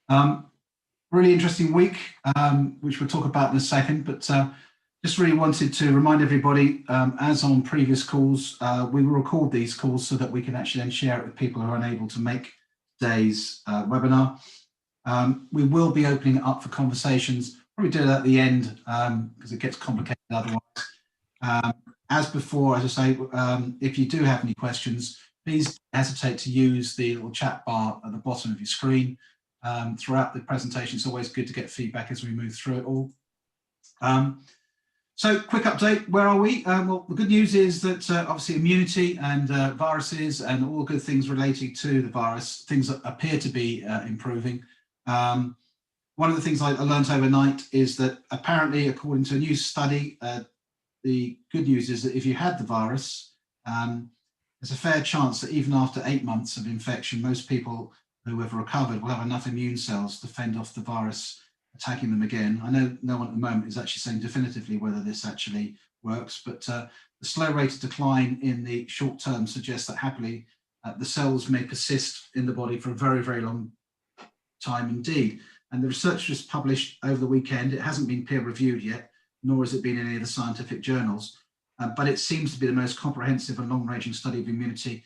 Um, really interesting week, which we'll talk about in a second, but just really wanted to remind everybody, as on previous calls, we will record these calls so that we can actually then share it with people who are unable to make today's webinar. We will be opening it up for conversations, probably do it at the end because it gets complicated otherwise. As before, as I say, if you do have any questions, please don't hesitate to use the little chat bar at the bottom of your screen. Throughout the presentation, it's always good to get feedback as we move through it all. So quick update, where are we? Well, the good news is that obviously immunity and viruses and all the good things relating to the virus, things that appear to be improving. One of the things I learned overnight is that apparently, according to a new study, the good news is that if you had the virus, there's a fair chance that even after 8 months of infection, most people who have recovered will have enough immune cells to fend off the virus attacking them again. I know no one at the moment is actually saying definitively whether this actually works, but the slow rate of decline in the short term suggests that happily the cells may persist in the body for a very, very long time indeed. And the research was published over the weekend. It hasn't been peer reviewed yet, nor has it been in any of the scientific journals, but it seems to be the most comprehensive and long-ranging study of immunity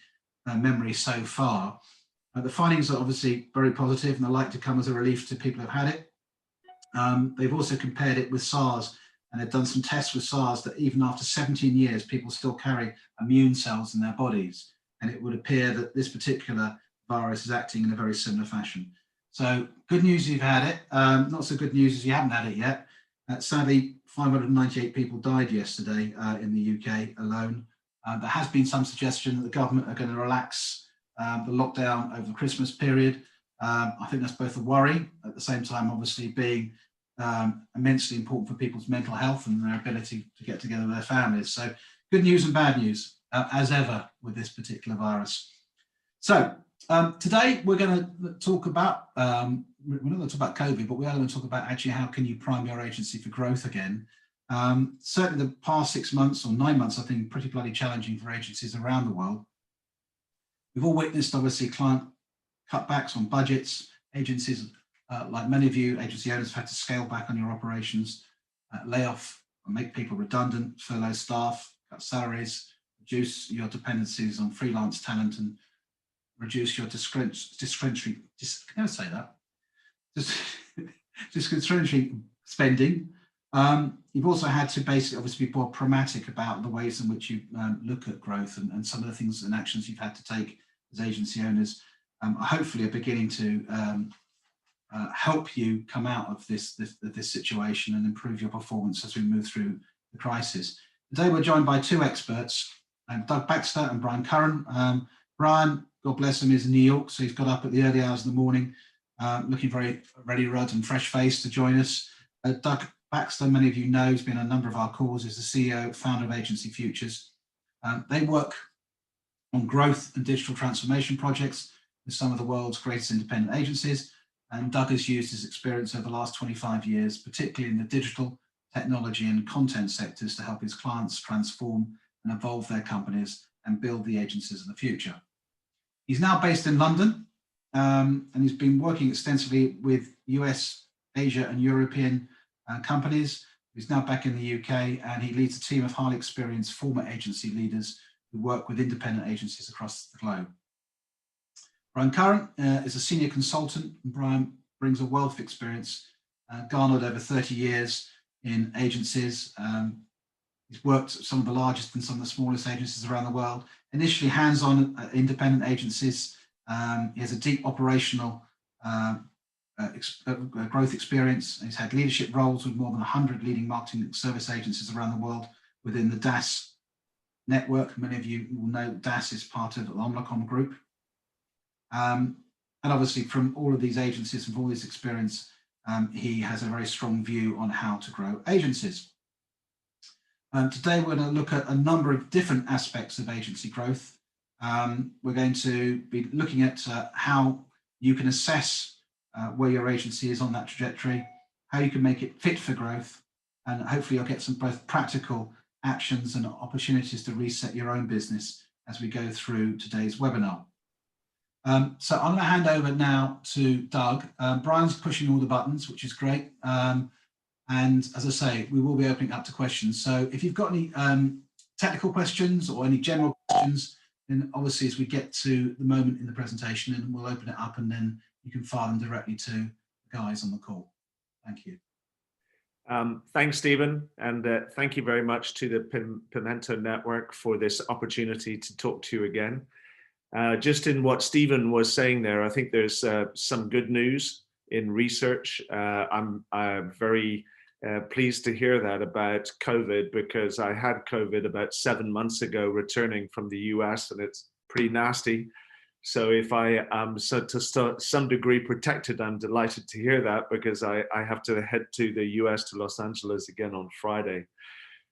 memory so far. The findings are obviously very positive and are likely to come as a relief to people who've had it. They've also compared it with SARS, and they've done some tests with SARS that even after 17 years, people still carry immune cells in their bodies. And it would appear that this particular virus is acting in a very similar fashion. So good news if you've had it, not so good news if you haven't had it yet. Sadly, 598 people died yesterday in the UK alone. There has been some suggestion that the government are going to relax the lockdown over the Christmas period. I think that's both a worry, at the same time obviously being immensely important for people's mental health and their ability to get together with their families. So good news and bad news, as ever with this particular virus. So today we're going to talk about, we're not going to talk about COVID, but we are going to talk about actually how can you prime your agency for growth again. Certainly the past 6 months or 9 months have been pretty bloody challenging for agencies around the world. We've all witnessed obviously client cutbacks on budgets. Agencies, like many of you, agency owners have had to scale back on your operations, lay off and make people redundant, furlough staff, cut salaries, reduce your dependencies on freelance talent, and reduce your discretionary spending. You've also had to basically obviously be more pragmatic about the ways in which you look at growth and some of the things and actions you've had to take as agency owners. Hopefully are beginning to help you come out of this situation and improve your performance as we move through the crisis. Today we're joined by two experts, Doug Baxter and Brian Curran. Brian, God bless him, is in New York, so he's got up at the early hours of the morning, looking very ready, rudd and fresh-faced to join us. Doug Baxter, many of you know, has been on a number of our calls, is the CEO, founder of Agency Futures. They work on growth and digital transformation projects with some of the world's greatest independent agencies. And Doug has used his experience over the last 25 years, particularly in the digital, technology and content sectors, to help his clients transform and evolve their companies and build the agencies of the future. He's now based in London, and he's been working extensively with US, Asia and European companies. He's now back in the UK, and he leads a team of highly experienced former agency leaders who work with independent agencies across the globe. Brian Curran is a senior consultant, and Brian brings a wealth of experience, garnered over 30 years in agencies. He's worked at some of the largest and some of the smallest agencies around the world. Initially hands-on independent agencies. He has a deep operational growth experience. He's had leadership roles with more than 100 leading marketing service agencies around the world within the DAS network. Many of you will know DAS is part of the Omnicom group. And obviously from all of these agencies and all his experience, he has a very strong view on how to grow agencies. Today we're going to look at a number of different aspects of agency growth. We're going to be looking at how you can assess where your agency is on that trajectory, how you can make it fit for growth, and hopefully you'll get some both practical actions and opportunities to reset your own business as we go through today's webinar. So I'm going to hand over now to Doug. Brian's pushing all the buttons, which is great. And as I say, we will be opening up to questions. So if you've got any technical questions or any general questions, then obviously as we get to the moment in the presentation, then we'll open it up and then you can fire them directly to the guys on the call. Thank you. Thanks, Stephen, and thank you very much to the Pimento Network for this opportunity to talk to you again. Just in what Stephen was saying there, I think there's some good news in research. I'm very pleased to hear that about COVID, because I had COVID about 7 months ago returning from the US, and it's pretty nasty. So if I am to some degree protected, I'm delighted to hear that, because I have to head to the US, to Los Angeles again on Friday.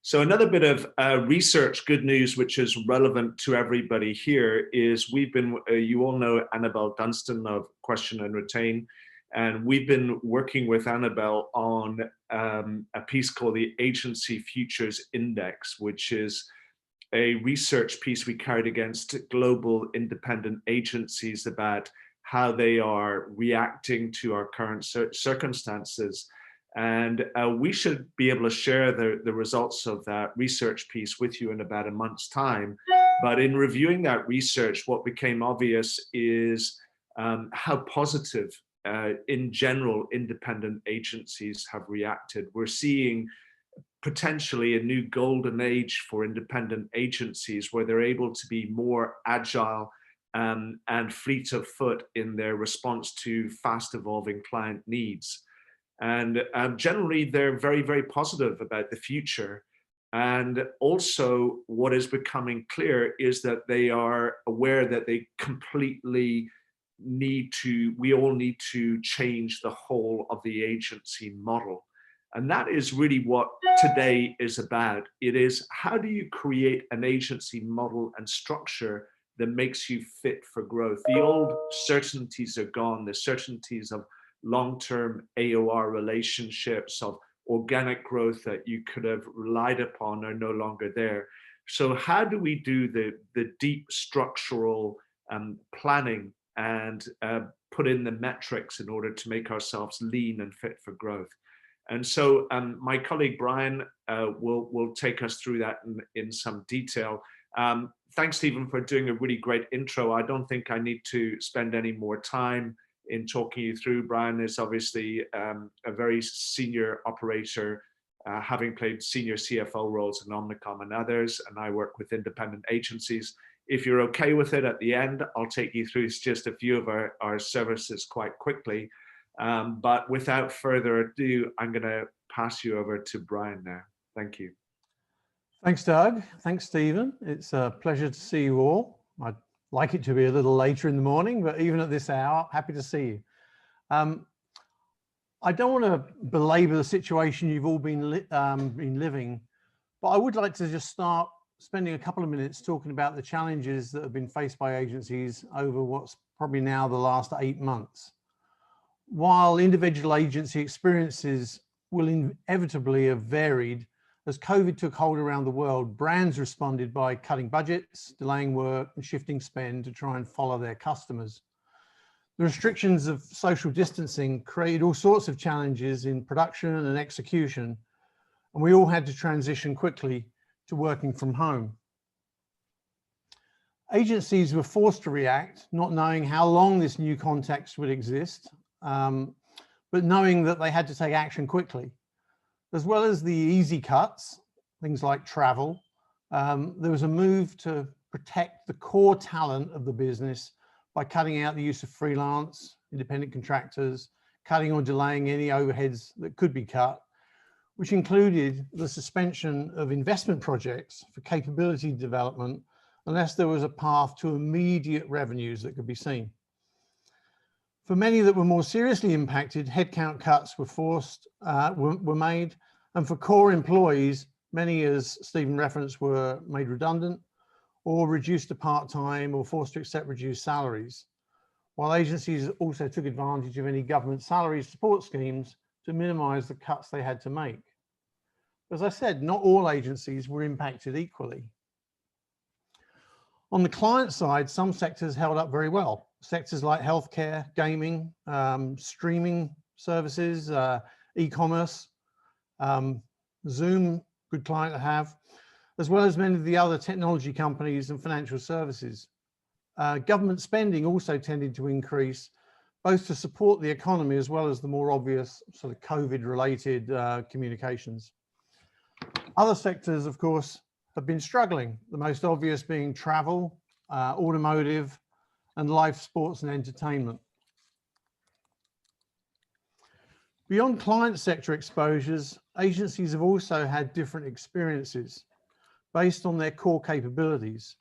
So another bit of research good news, which is relevant to everybody here, is we've been, you all know Annabelle Dunstan of Question and Retain, and we've been working with Annabelle on a piece called the Agency Futures Index, which is a research piece we carried against global independent agencies about how they are reacting to our current circumstances. And we should be able to share the results of that research piece with you in about a month's time. But in reviewing that research, what became obvious is how positive, in general, independent agencies have reacted. We're seeing potentially a new golden age for independent agencies, where they're able to be more agile and fleet of foot in their response to fast evolving client needs. And generally, they're very, very positive about the future. And also, what is becoming clear is that they are aware that they completely need to, we all need to change the whole of the agency model. And that is really what today is about. It is, how do you create an agency model and structure that makes you fit for growth? The old certainties are gone, the certainties of long-term AOR relationships, of organic growth that you could have relied upon, are no longer there. So how do we do the deep structural planning and put in the metrics in order to make ourselves lean and fit for growth? And so my colleague Brian will take us through that in some detail. Thanks, Stephen, for doing a really great intro. I don't think I need to spend any more time in talking you through. Brian is obviously a very senior operator, having played senior CFO roles in Omnicom and others, and I work with independent agencies. If you're okay with it, at the end, I'll take you through just a few of our services quite quickly. But without further ado, I'm going to pass you over to Brian now. Thank you. Thanks, Doug. Thanks, Stephen. It's a pleasure to see you all. I'd like it to be a little later in the morning, but even at this hour, happy to see you. I don't want to belabor the situation you've all been living, but I would like to just start spending a couple of minutes talking about the challenges that have been faced by agencies over what's probably now the last 8 months. While individual agency experiences will inevitably have varied, as COVID took hold around the world, brands responded by cutting budgets, delaying work, and shifting spend to try and follow their customers. The restrictions of social distancing created all sorts of challenges in production and execution, and we all had to transition quickly to working from home. Agencies were forced to react, not knowing how long this new context would exist, but knowing that they had to take action quickly. As well as the easy cuts, things like travel, there was a move to protect the core talent of the business by cutting out the use of freelance, independent contractors, cutting or delaying any overheads that could be cut, which included the suspension of investment projects for capability development unless there was a path to immediate revenues that could be seen. For many that were more seriously impacted, headcount cuts were made, and for core employees, many, as Stephen referenced, were made redundant or reduced to part-time or forced to accept reduced salaries, while agencies also took advantage of any government salary support schemes to minimize the cuts they had to make. As I said, not all agencies were impacted equally. On the client side, some sectors held up very well. sectors like healthcare, gaming, streaming services, e-commerce, Zoom, good client to have, as well as many of the other technology companies and financial services. Government spending also tended to increase, both to support the economy as well as the more obvious sort of COVID-related communications. Other sectors, of course, have been struggling, the most obvious being travel, automotive, and live sports and entertainment. Beyond client sector exposures, agencies have also had different experiences based on their core capabilities.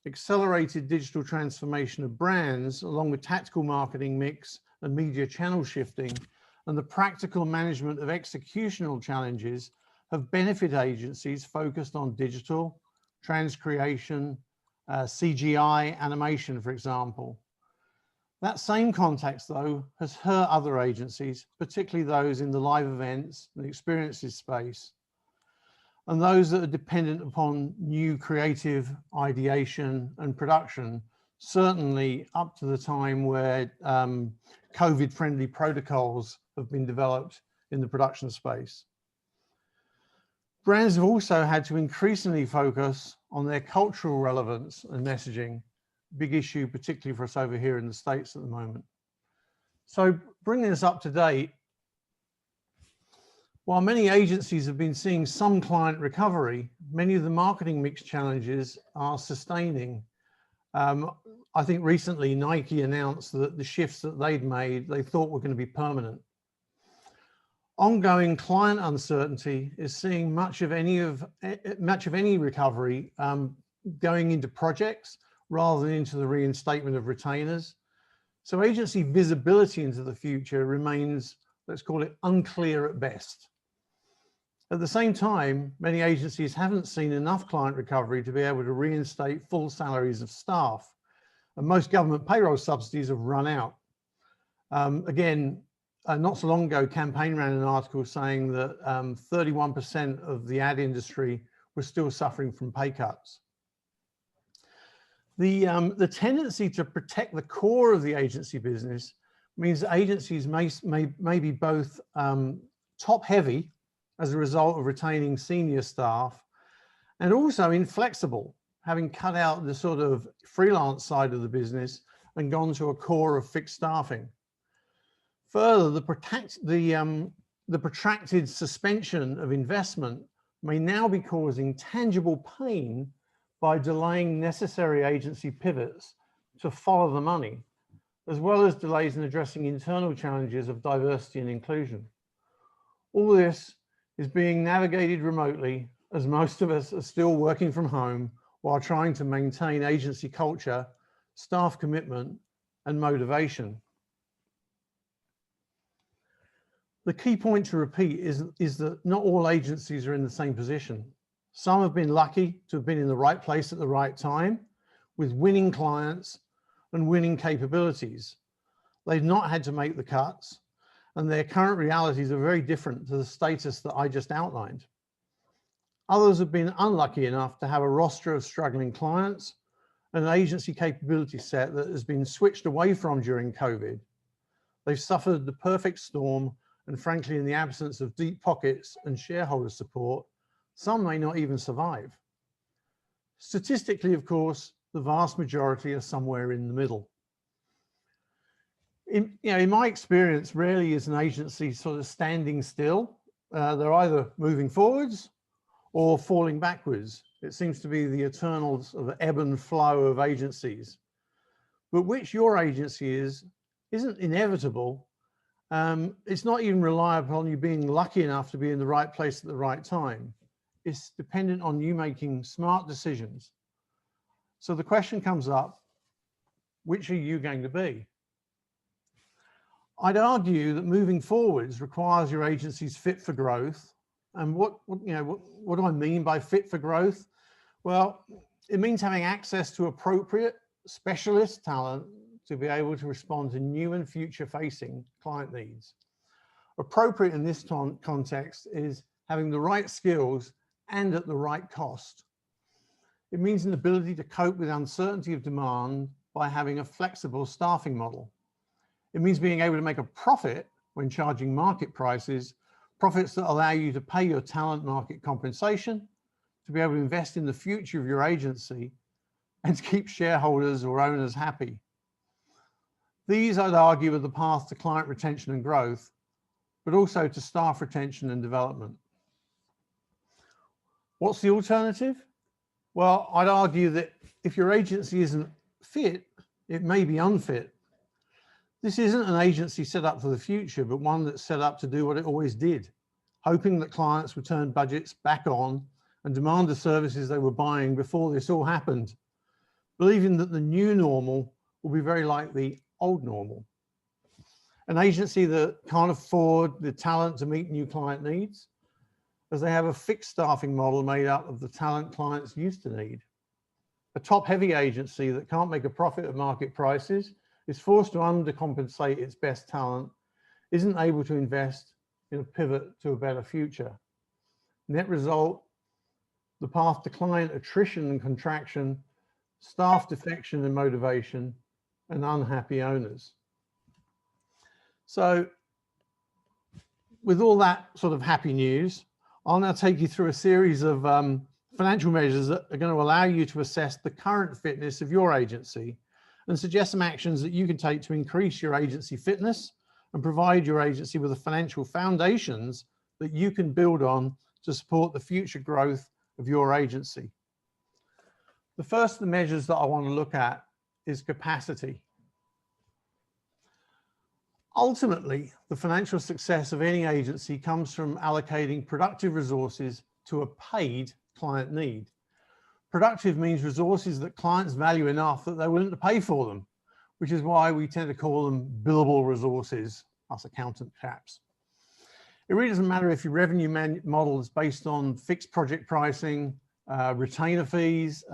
Accelerated digital transformation of brands, along with tactical marketing mix and media channel shifting, and the practical management of executional challenges have benefited agencies focused on digital, transcreation, CGI, animation, for example. That same context, though, has hurt other agencies, particularly those in the live events and experiences space, and those that are dependent upon new creative ideation and production, certainly up to the time where COVID-friendly protocols have been developed in the production space. Brands have also had to increasingly focus on their cultural relevance and messaging, big issue, particularly for us over here in the States at the moment. So bringing us up to date, while many agencies have been seeing some client recovery, many of the marketing mix challenges are sustaining. I think recently Nike announced that the shifts that they'd made, they thought were going to be permanent. Ongoing client uncertainty is seeing much of any recovery going into projects rather than into the reinstatement of retainers. So agency visibility into the future remains, let's call it, unclear at best. At the same time, many agencies haven't seen enough client recovery to be able to reinstate full salaries of staff, and most government payroll subsidies have run out. Again, not so long ago, Campaign ran an article saying that 31% of the ad industry was still suffering from pay cuts. The tendency to protect the core of the agency business means that agencies may be both top heavy as a result of retaining senior staff, and also inflexible, having cut out the sort of freelance side of the business and gone to a core of fixed staffing. Further, the protracted suspension of investment may now be causing tangible pain by delaying necessary agency pivots to follow the money, as well as delays in addressing internal challenges of diversity and inclusion. All this is being navigated remotely, as most of us are still working from home while trying to maintain agency culture, staff commitment, and motivation. The key point to repeat is that not all agencies are in the same position. Some have been lucky to have been in the right place at the right time, with winning clients and winning capabilities. They've not had to make the cuts, and their current realities are very different to the status that I just outlined. Others have been unlucky enough to have a roster of struggling clients, and an agency capability set that has been switched away from during COVID. They've suffered the perfect storm, and frankly, in the absence of deep pockets and shareholder support, some may not even survive. Statistically, of course, the vast majority are somewhere in the middle. In my experience, rarely is an agency sort of standing still. They're either moving forwards or falling backwards. It seems to be the eternal sort of ebb and flow of agencies. But which your agency isn't inevitable. It's not even reliant upon you being lucky enough to be in the right place at the right time. It's dependent on you making smart decisions. So the question comes up, which are you going to be? I'd argue that moving forwards requires your agency's fit for growth. And what do I mean by fit for growth? Well, it means having access to appropriate specialist talent to be able to respond to new and future facing client needs. Appropriate in this context is having the right skills and at the right cost. It means an ability to cope with uncertainty of demand by having a flexible staffing model. It means being able to make a profit when charging market prices, profits that allow you to pay your talent market compensation, to be able to invest in the future of your agency, and to keep shareholders or owners happy. These, I'd argue, are the path to client retention and growth, but also to staff retention and development. What's the alternative? Well, I'd argue that if your agency isn't fit, it may be unfit. This isn't an agency set up for the future, but one that's set up to do what it always did, hoping that clients would turn budgets back on and demand the services they were buying before this all happened, believing that the new normal will be very like the old normal. An agency that can't afford the talent to meet new client needs, as they have a fixed staffing model made up of the talent clients used to need. A top-heavy agency that can't make a profit at market prices, is forced to undercompensate its best talent, isn't able to invest in a pivot to a better future. Net result, the path to client attrition and contraction, staff defection and motivation, and unhappy owners. So with all that sort of happy news, I'll now take you through a series of financial measures that are going to allow you to assess the current fitness of your agency and suggest some actions that you can take to increase your agency fitness and provide your agency with the financial foundations that you can build on to support the future growth of your agency. The first of the measures that I want to look at is capacity. Ultimately, the financial success of any agency comes from allocating productive resources to a paid client need. Productive means resources that clients value enough that they're willing to pay for them, which is why we tend to call them billable resources, us accountant chaps. It really doesn't matter if your revenue model is based on fixed project pricing, retainer fees,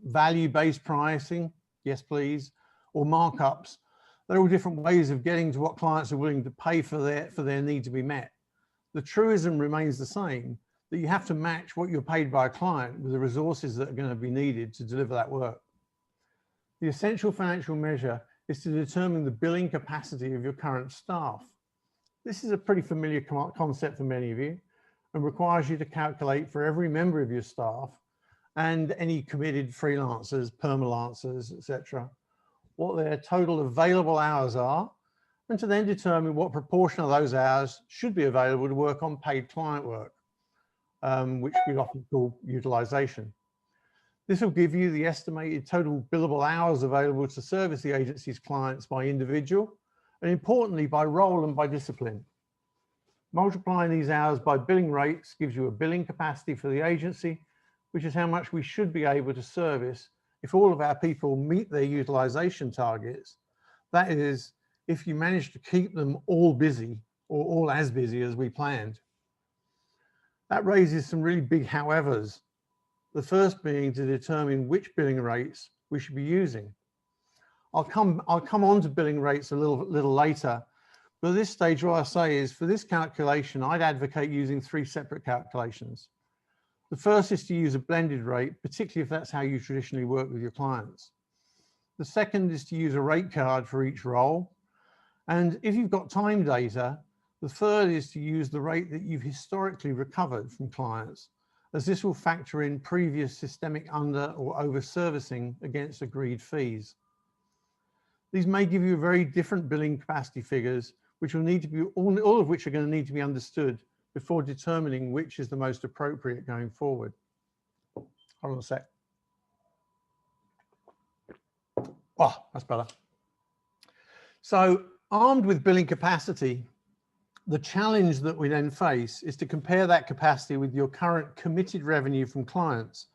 value-based pricing, yes please, or markups. They're all different ways of getting to what clients are willing to pay for their need to be met. The truism remains the same, that you have to match what you're paid by a client with the resources that are going to be needed to deliver that work. The essential financial measure is to determine the billing capacity of your current staff. This is a pretty familiar concept for many of you and requires you to calculate for every member of your staff and any committed freelancers, permalancers, etc., what their total available hours are, and to then determine what proportion of those hours should be available to work on paid client work, which we often call utilization. This will give you the estimated total billable hours available to service the agency's clients by individual, and importantly, by role and by discipline. Multiplying these hours by billing rates gives you a billing capacity for the agency, which is how much we should be able to service if all of our people meet their utilization targets. That is, if you manage to keep them all busy or all as busy as we planned. That raises some really big howevers. The first being to determine which billing rates we should be using. I'll come on to billing rates a little later, but at this stage what I say is for this calculation, I'd advocate using 3 separate calculations. The first is to use a blended rate, particularly if that's how you traditionally work with your clients. The second is to use a rate card for each role. And if you've got time data, the third is to use the rate that you've historically recovered from clients, as this will factor in previous systemic under or over servicing against agreed fees. These may give you very different billing capacity figures, which will need to be, all of which are going to need to be understood before determining which is the most appropriate going forward. Hold on a sec. Oh, that's better. So armed with billing capacity, the challenge that we then face is to compare that capacity with your current committed revenue from clients,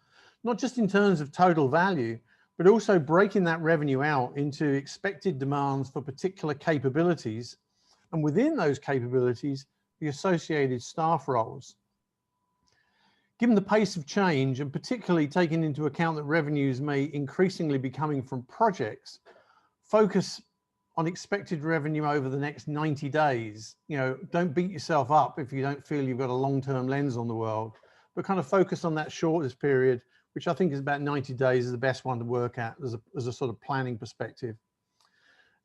not just in terms of total value, but also breaking that revenue out into expected demands for particular capabilities, and within those capabilities, the associated staff roles. Given the pace of change, and particularly taking into account that revenues may increasingly be coming from projects, focus on expected revenue over the next 90 days. You know, don't beat yourself up if you don't feel you've got a long-term lens on the world, but kind of focus on that shortest period, which I think is about 90 days, is the best one to work at as a sort of planning perspective.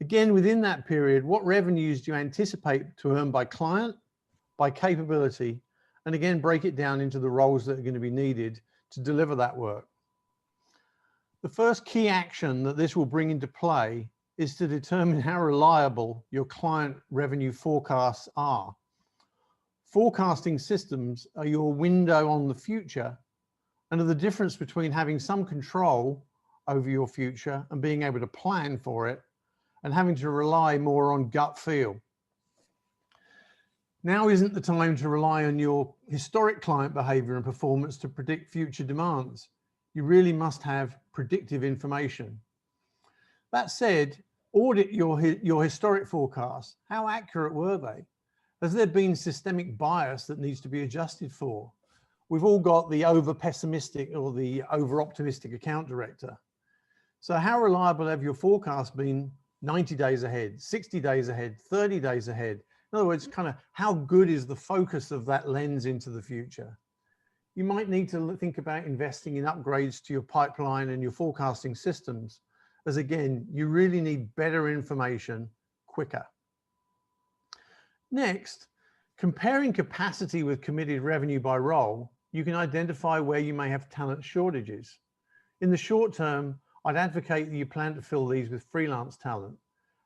Again, within that period, what revenues do you anticipate to earn by client, by capability, and again, break it down into the roles that are going to be needed to deliver that work. The first key action that this will bring into play is to determine how reliable your client revenue forecasts are. Forecasting systems are your window on the future and are the difference between having some control over your future and being able to plan for it and having to rely more on gut feel. Now isn't the time to rely on your historic client behavior and performance to predict future demands. You really must have predictive information. That said, audit your historic forecasts. How accurate were they? Has there been systemic bias that needs to be adjusted for? We've all got the over-pessimistic or the over-optimistic account director. So how reliable have your forecasts been 90 days ahead, 60 days ahead, 30 days ahead? In other words, kind of how good is the focus of that lens into the future? You might need to think about investing in upgrades to your pipeline and your forecasting systems, as again, you really need better information quicker. Next, comparing capacity with committed revenue by role, you can identify where you may have talent shortages. In the short term, I'd advocate that you plan to fill these with freelance talent.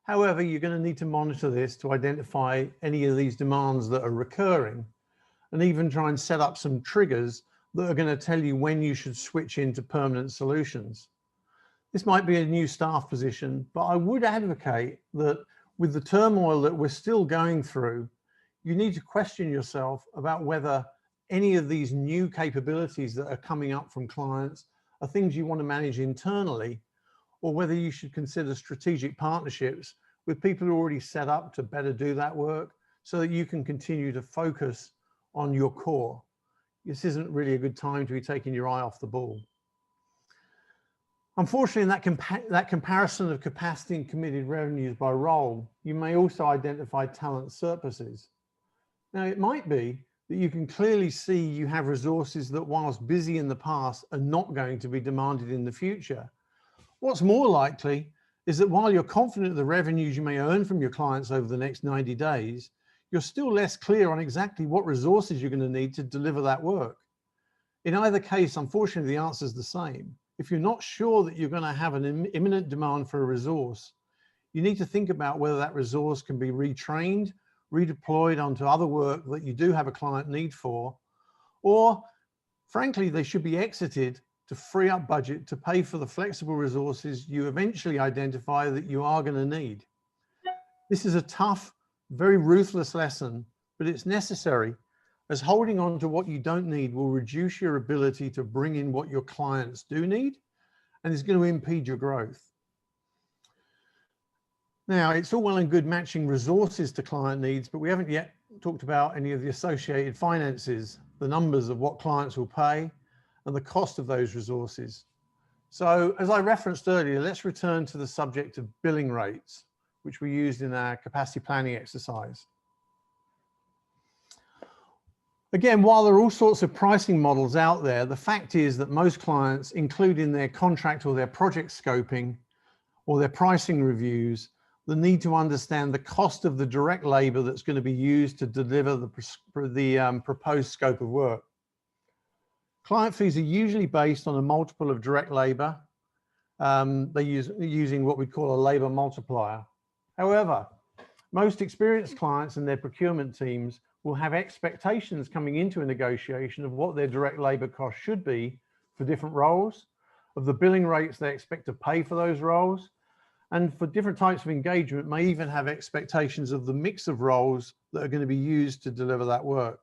However, you're going to need to monitor this to identify any of these demands that are recurring and even try and set up some triggers that are going to tell you when you should switch into permanent solutions. This might be a new staff position, but I would advocate that with the turmoil that we're still going through, you need to question yourself about whether any of these new capabilities that are coming up from clients are things you want to manage internally, or whether you should consider strategic partnerships with people who are already set up to better do that work so that you can continue to focus on your core. This isn't really a good time to be taking your eye off the ball. Unfortunately, in that comparison of capacity and committed revenues by role, you may also identify talent surpluses. Now, it might be that you can clearly see you have resources that, whilst busy in the past, are not going to be demanded in the future. What's more likely is that while you're confident of the revenues you may earn from your clients over the next 90 days, you're still less clear on exactly what resources you're going to need to deliver that work. In either case, unfortunately, the answer is the same. If you're not sure that you're going to have an imminent demand for a resource, you need to think about whether that resource can be retrained, redeployed onto other work that you do have a client need for, or frankly, they should be exited to free up budget to pay for the flexible resources you eventually identify that you are going to need. This is a tough, very ruthless lesson, but it's necessary, as holding on to what you don't need will reduce your ability to bring in what your clients do need, and is going to impede your growth. Now, it's all well and good matching resources to client needs, but we haven't yet talked about any of the associated finances, the numbers of what clients will pay, and the cost of those resources. So, as I referenced earlier, let's return to the subject of billing rates, which we used in our capacity planning exercise. Again, while there are all sorts of pricing models out there, the fact is that most clients include in their contract or their project scoping or their pricing reviews the need to understand the cost of the direct labor that's going to be used to deliver the proposed scope of work. Client fees are usually based on a multiple of direct labor. They're using what we call a labor multiplier. However, most experienced clients and their procurement teams will have expectations coming into a negotiation of what their direct labor cost should be for different roles, of the billing rates they expect to pay for those roles, and for different types of engagement may even have expectations of the mix of roles that are going to be used to deliver that work.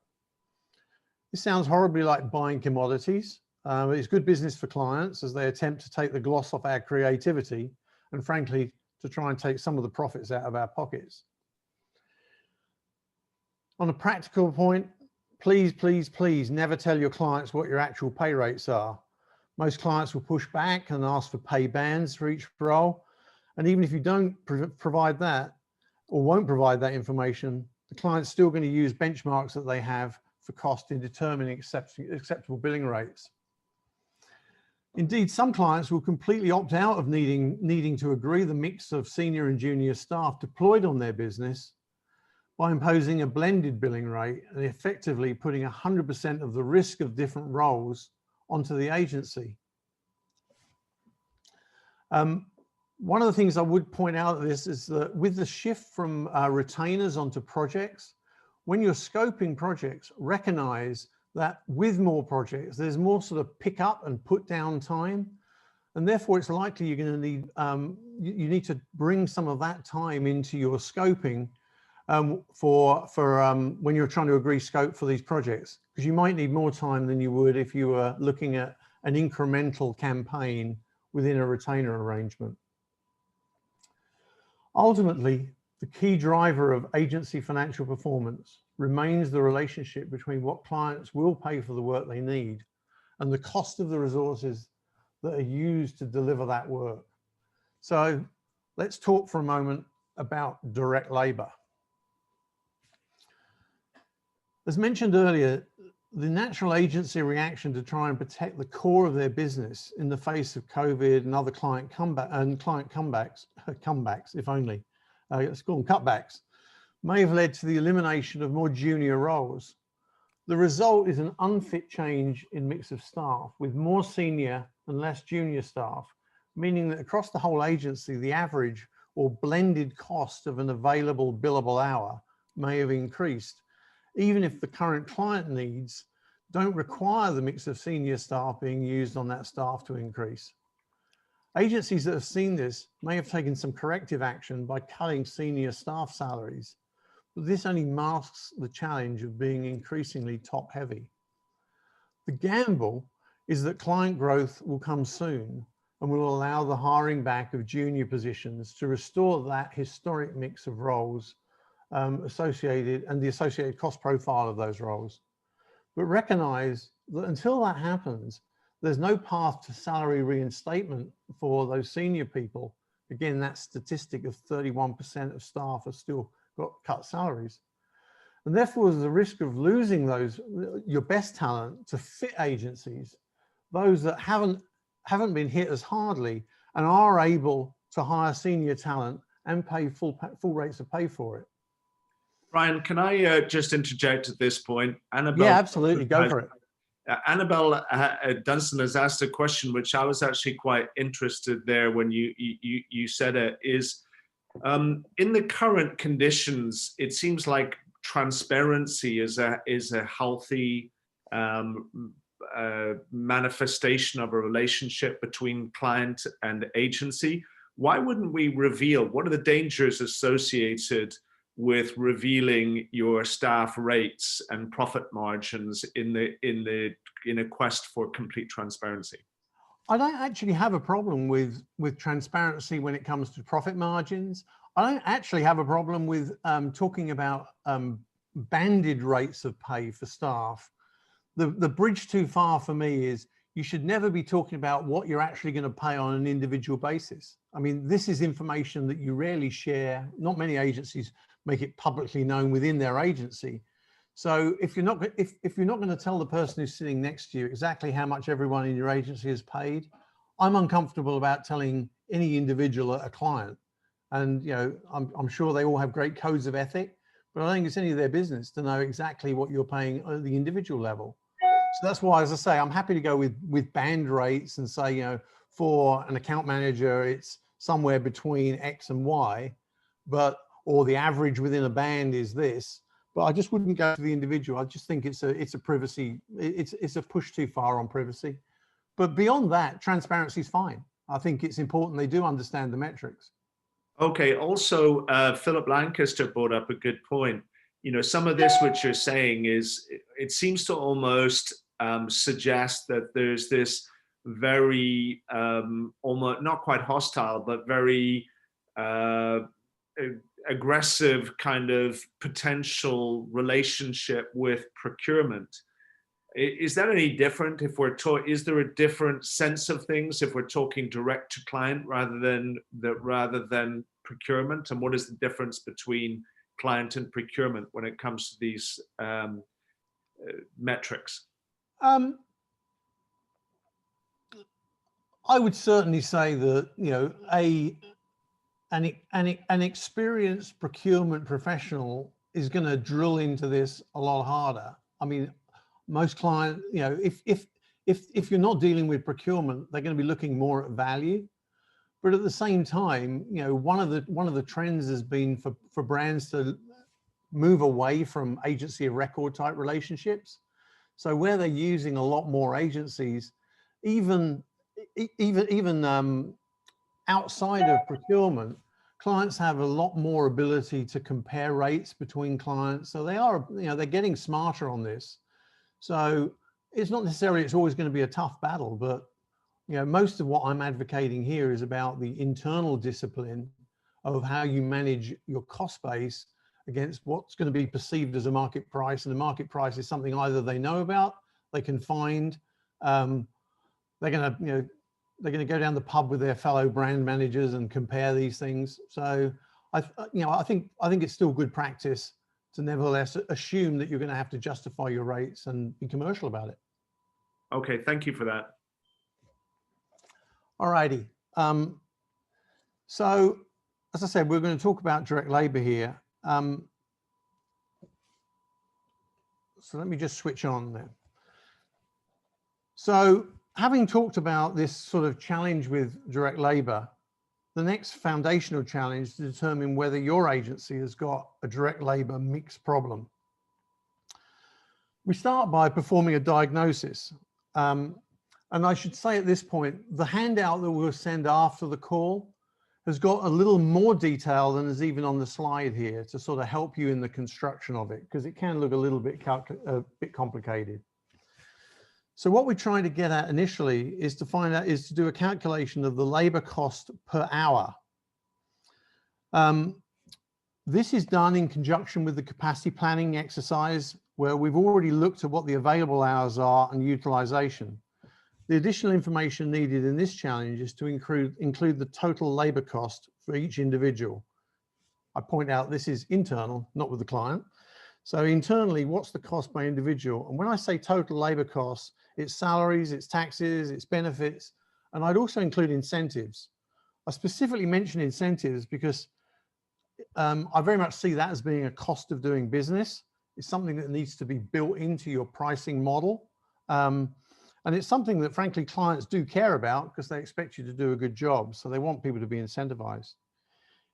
This sounds horribly like buying commodities. It's good business for clients as they attempt to take the gloss off our creativity and frankly, to try and take some of the profits out of our pockets. On a practical point, please, please, please never tell your clients what your actual pay rates are. Most clients will push back and ask for pay bands for each role. And even if you don't provide that or won't provide that information, the client's still going to use benchmarks that they have for cost in determining acceptable billing rates. Indeed, some clients will completely opt out of needing to agree the mix of senior and junior staff deployed on their business by imposing a blended billing rate and effectively putting 100% of the risk of different roles onto the agency. One of the things I would point out of this is that with the shift from retainers onto projects, when you're scoping projects, recognize that with more projects, there's more sort of pick up and put down time. And therefore it's likely you're going to need, you need to bring some of that time into your scoping when you're trying to agree scope for these projects, because you might need more time than you would if you were looking at an incremental campaign within a retainer arrangement. Ultimately, the key driver of agency financial performance remains the relationship between what clients will pay for the work they need and the cost of the resources that are used to deliver that work. So let's talk for a moment about direct labor. As mentioned earlier, the natural agency reaction to try and protect the core of their business in the face of COVID and other client comebacks, if only, let's call them cutbacks, may have led to the elimination of more junior roles. The result is an unfit change in mix of staff with more senior and less junior staff, meaning that across the whole agency, the average or blended cost of an available billable hour may have increased, even if the current client needs don't require the mix of senior staff being used on that staff to increase. Agencies that have seen this may have taken some corrective action by cutting senior staff salaries, but this only masks the challenge of being increasingly top heavy. The gamble is that client growth will come soon and will allow the hiring back of junior positions to restore that historic mix of roles associated and the associated cost profile of those roles. But recognize that until that happens, there's no path to salary reinstatement for those senior people. Again, that statistic of 31% of staff have still got cut salaries. And therefore, there's a risk of losing those, your best talent to fit agencies, those that haven't been hit as hardly and are able to hire senior talent and pay full rates of pay for it. Brian, can I just interject at this point? Annabelle, yeah, absolutely. Go for it. Annabelle Dunstan has asked a question which I was actually quite interested there when you said it, is in the current conditions, it seems like transparency is a healthy manifestation of a relationship between client and agency. Why wouldn't we reveal? What are the dangers associated with revealing your staff rates and profit margins in a quest for complete transparency? I don't actually have a problem with transparency when it comes to profit margins. I don't actually have a problem with talking about banded rates of pay for staff. The bridge too far for me is you should never be talking about what you're actually going to pay on an individual basis. I mean, this is information that you rarely share. Not many agencies make it publicly known within their agency. So if you're not going to tell the person who's sitting next to you exactly how much everyone in your agency has paid, I'm uncomfortable about telling any individual a client. And you know, I'm sure they all have great codes of ethic, but I don't think it's any of their business to know exactly what you're paying at the individual level. So that's why, as I say, I'm happy to go with band rates and say, you know, for an account manager, it's somewhere between X and Y, or the average within a band is this, but I just wouldn't go to the individual. I just think it's a privacy, it's a push too far on privacy. But beyond that, transparency is fine. I think it's important they do understand the metrics. Okay, also, Philip Lancaster brought up a good point. You know, some of this, which you're saying is, it seems to almost suggest that there's this very, almost not quite hostile, but very aggressive kind of potential relationship with procurement. Is that any different if we're talking? Is there a different sense of things if we're talking direct to client rather than procurement? And what is the difference between client and procurement when it comes to these metrics? I would certainly say that, you know, an experienced procurement professional is going to drill into this a lot harder. I mean, most clients, you know, if you're not dealing with procurement, they're going to be looking more at value. But at the same time, you know, one of the trends has been for brands to move away from agency of record type relationships. So where they're using a lot more agencies, even outside of procurement, clients have a lot more ability to compare rates between clients. So they are, you know, they're getting smarter on this. So it's not necessarily it's always going to be a tough battle, but you know, most of what I'm advocating here is about the internal discipline of how you manage your cost base against what's going to be perceived as a market price. And the market price is something either they know about, they can find, they're going to, you know, they're going to go down the pub with their fellow brand managers and compare these things. So I think it's still good practice to nevertheless assume that you're going to have to justify your rates and be commercial about it. Okay, thank you for that. All righty. So as I said, we're going to talk about direct labor here. So let me just switch on there. So having talked about this sort of challenge with direct labor, the next foundational challenge is to determine whether your agency has got a direct labor mix problem. We start by performing a diagnosis. And I should say at this point, the handout that we'll send after the call has got a little more detail than is even on the slide here to sort of help you in the construction of it, because it can look a little bit complicated. So what we're trying to get at initially is to do a calculation of the labor cost per hour. This is done in conjunction with the capacity planning exercise, where we've already looked at what the available hours are and utilization. The additional information needed in this challenge is to include the total labor cost for each individual. I point out this is internal, not with the client. So internally, what's the cost by individual? And when I say total labor costs, it's salaries, it's taxes, it's benefits, and I'd also include incentives. I specifically mention incentives because I very much see that as being a cost of doing business. It's something that needs to be built into your pricing model. And it's something that frankly clients do care about because they expect you to do a good job. So they want people to be incentivized.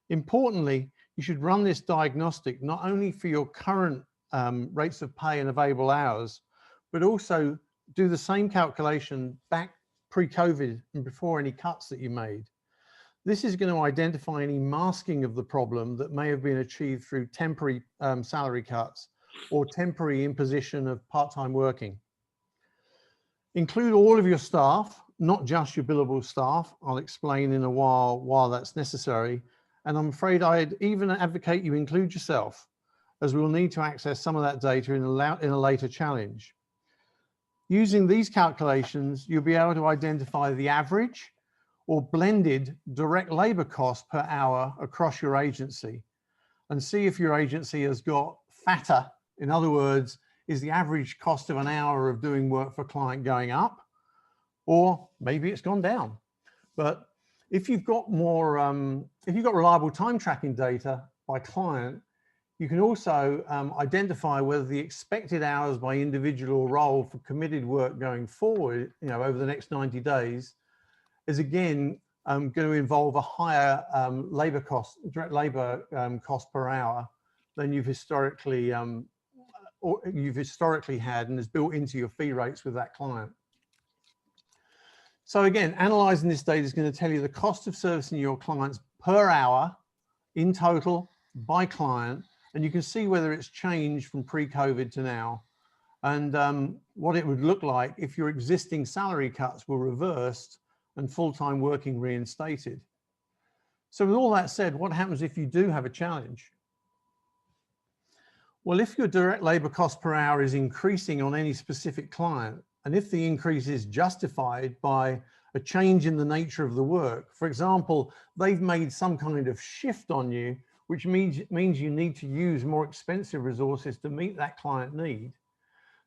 Importantly, you should run this diagnostic not only for your current rates of pay and available hours, but also do the same calculation back pre-COVID and before any cuts that you made. This is going to identify any masking of the problem that may have been achieved through temporary salary cuts or temporary imposition of part-time working. Include all of your staff, not just your billable staff. I'll explain in a while that's necessary. And I'm afraid I'd even advocate you include yourself, as we'll need to access some of that data in a later challenge. Using these calculations, you'll be able to identify the average or blended direct labor cost per hour across your agency and see if your agency has got fatter. In other words, is the average cost of an hour of doing work for a client going up, or maybe it's gone down. But if you've got more, if you've got reliable time tracking data by client, you can also identify whether the expected hours by individual role for committed work going forward, you know, over the next 90 days, is again going to involve a higher labor cost, direct labor cost per hour than you've historically had and is built into your fee rates with that client. So again, analyzing this data is going to tell you the cost of servicing your clients per hour in total by client, and you can see whether it's changed from pre-COVID to now, and what it would look like if your existing salary cuts were reversed and full-time working reinstated. So with all that said, what happens if you do have a challenge? Well, if your direct labor cost per hour is increasing on any specific client, and if the increase is justified by a change in the nature of the work, for example, they've made some kind of shift on you, which means you need to use more expensive resources to meet that client need,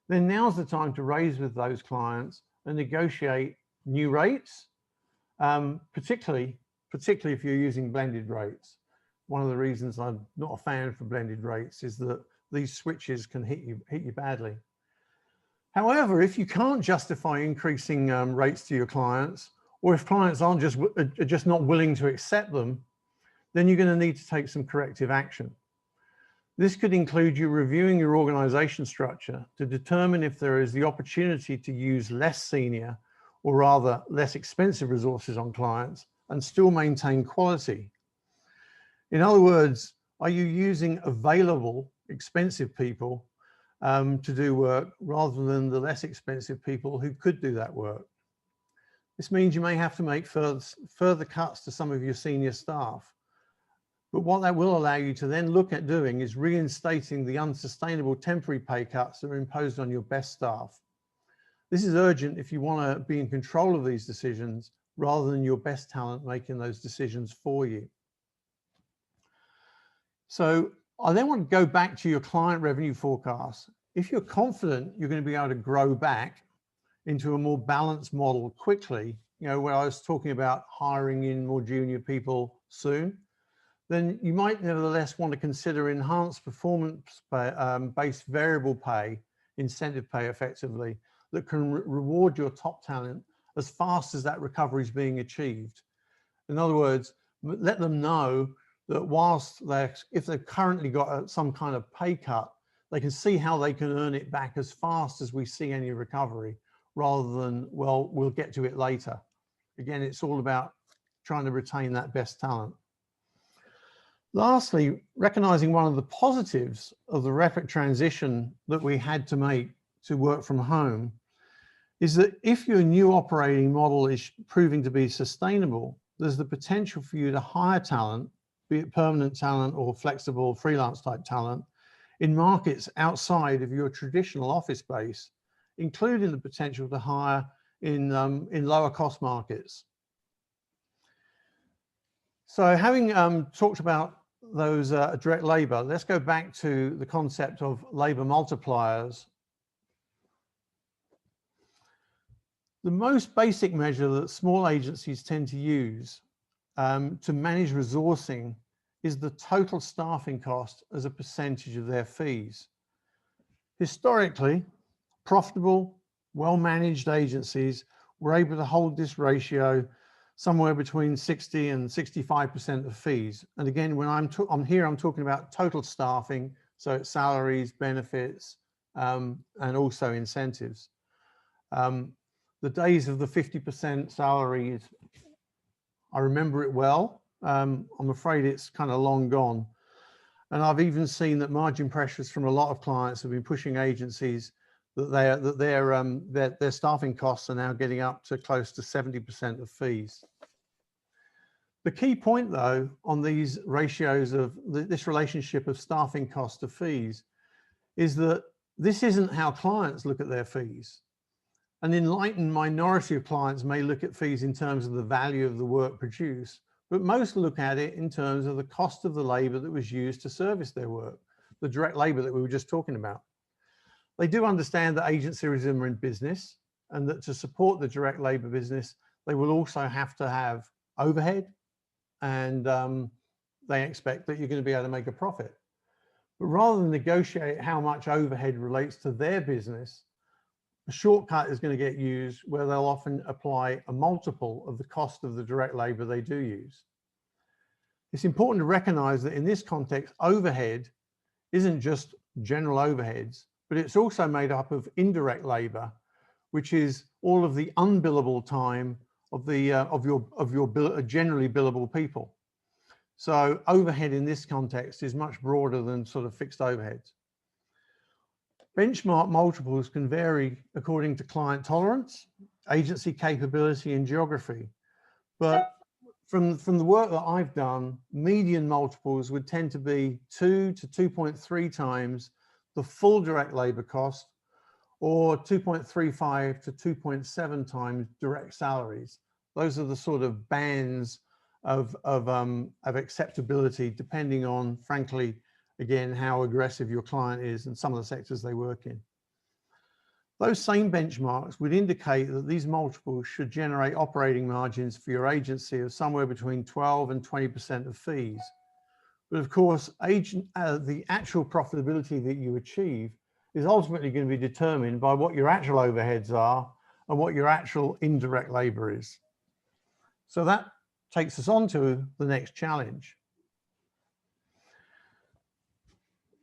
then now's the time to raise with those clients and negotiate new rates particularly if you're using blended rates. One of the reasons I'm not a fan for blended rates is that these switches can hit you badly. However, if you can't justify increasing rates to your clients, or if clients aren't just not willing to accept them, then you're going to need to take some corrective action. This could include you reviewing your organization structure to determine if there is the opportunity to use less senior, or rather less expensive resources on clients and still maintain quality. In other words, are you using available expensive people to do work rather than the less expensive people who could do that work? This means you may have to make further cuts to some of your senior staff. But what that will allow you to then look at doing is reinstating the unsustainable temporary pay cuts that are imposed on your best staff. This is urgent if you want to be in control of these decisions rather than your best talent making those decisions for you. So I then want to go back to your client revenue forecast. If you're confident you're going to be able to grow back into a more balanced model quickly, you know, where I was talking about hiring in more junior people soon, then you might nevertheless want to consider enhanced performance-based variable pay, incentive pay effectively, that can reward your top talent as fast as that recovery is being achieved. In other words, let them know that whilst if they've currently got some kind of pay cut, they can see how they can earn it back as fast as we see any recovery, rather than, well, we'll get to it later. Again, it's all about trying to retain that best talent. Lastly, recognizing one of the positives of the rapid transition that we had to make to work from home is that if your new operating model is proving to be sustainable, there's the potential for you to hire talent, be it permanent talent or flexible freelance type talent, in markets outside of your traditional office base, including the potential to hire in lower cost markets. So having talked about those direct labor, let's go back to the concept of labor multipliers. The most basic measure that small agencies tend to use to manage resourcing is the total staffing cost as a percentage of their fees. Historically, profitable, well-managed agencies were able to hold this ratio somewhere between 60 and 65% of fees. And again, when I'm talking about total staffing, so it's salaries, benefits, and also incentives. The days of the 50% salary, I remember it well. I'm afraid it's kind of long gone. And I've even seen that margin pressures from a lot of clients have been pushing agencies that their staffing costs are now getting up to close to 70% of fees. The key point, though, on these ratios of this relationship of staffing cost to fees is that this isn't how clients look at their fees. An enlightened minority of clients may look at fees in terms of the value of the work produced, but most look at it in terms of the cost of the labor that was used to service their work, the direct labor that we were just talking about. They do understand that agencies are in business and that to support the direct labor business, they will also have to have overhead, and they expect that you're going to be able to make a profit. But rather than negotiate how much overhead relates to their business, a shortcut is going to get used where they'll often apply a multiple of the cost of the direct labor they do use. It's important to recognize that in this context, overhead isn't just general overheads, but it's also made up of indirect labor, which is all of the unbillable time of your generally billable people. So overhead in this context is much broader than sort of fixed overheads. Benchmark multiples can vary according to client tolerance, agency capability, and geography. But from the work that I've done, median multiples would tend to be 2 to 2.3 times the full direct labor cost, or 2.35 to 2.7 times direct salaries. Those are the sort of bands of acceptability, depending on, frankly, again, how aggressive your client is and some of the sectors they work in. Those same benchmarks would indicate that these multiples should generate operating margins for your agency of somewhere between 12 and 20% of fees. But of course, the actual profitability that you achieve is ultimately going to be determined by what your actual overheads are and what your actual indirect labor is. So that takes us on to the next challenge.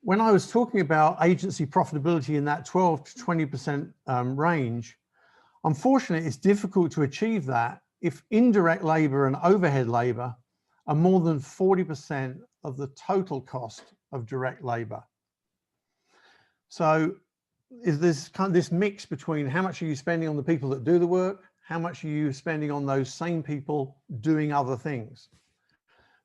When I was talking about agency profitability in that 12 to 20% range, unfortunately, it's difficult to achieve that if indirect labor and overhead labor are more than 40% of the total cost of direct labor. So is this kind of this mix between how much are you spending on the people that do the work, how much are you spending on those same people doing other things?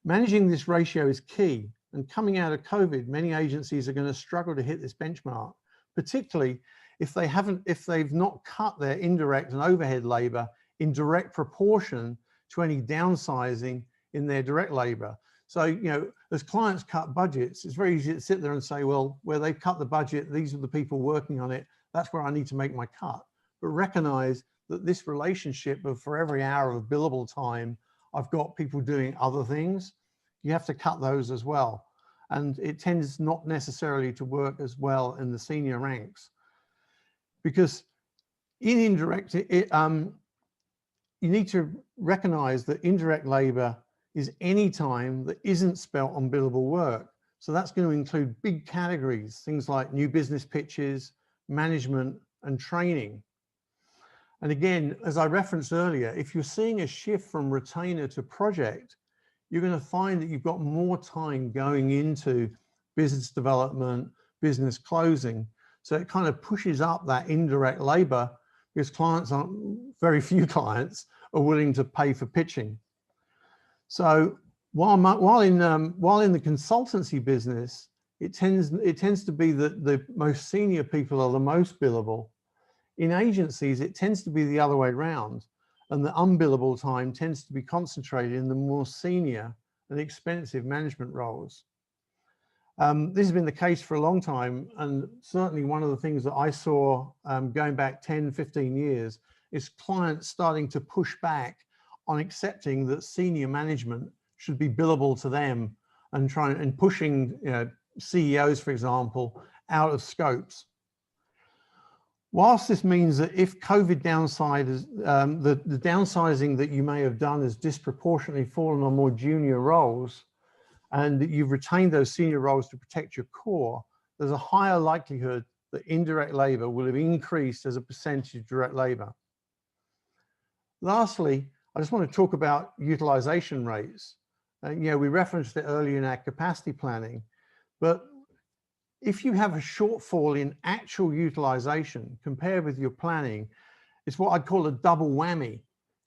Managing this ratio is key. And coming out of COVID, many agencies are going to struggle to hit this benchmark, particularly if they've not cut their indirect and overhead labor in direct proportion to any downsizing in their direct labor. So, you know, as clients cut budgets, it's very easy to sit there and say, well, where they've cut the budget, these are the people working on it, that's where I need to make my cut. But recognize that this relationship of for every hour of billable time, I've got people doing other things, you have to cut those as well. And it tends not necessarily to work as well in the senior ranks. Because in indirect, you need to recognize that indirect labor is any time that isn't spent on billable work. So that's going to include big categories, things like new business pitches, management, and training. And again, as I referenced earlier, if you're seeing a shift from retainer to project, you're going to find that you've got more time going into business development, business closing. So it kind of pushes up that indirect labor because very few clients are willing to pay for pitching. So while in the consultancy business, it tends to be that the most senior people are the most billable. In agencies, it tends to be the other way around, and the unbillable time tends to be concentrated in the more senior and expensive management roles. This has been the case for a long time, and certainly one of the things that I saw going back 10, 15 years is clients starting to push back on accepting that senior management should be billable to them and pushing, you know, CEOs, for example, out of scopes. Whilst this means that if COVID downside is the downsizing that you may have done has disproportionately fallen on more junior roles, and that you've retained those senior roles to protect your core, there's a higher likelihood that indirect labor will have increased as a percentage of direct labor. Lastly, I just want to talk about utilization rates. You know, we referenced it earlier in our capacity planning, but if you have a shortfall in actual utilization compared with your planning, it's what I'd call a double whammy,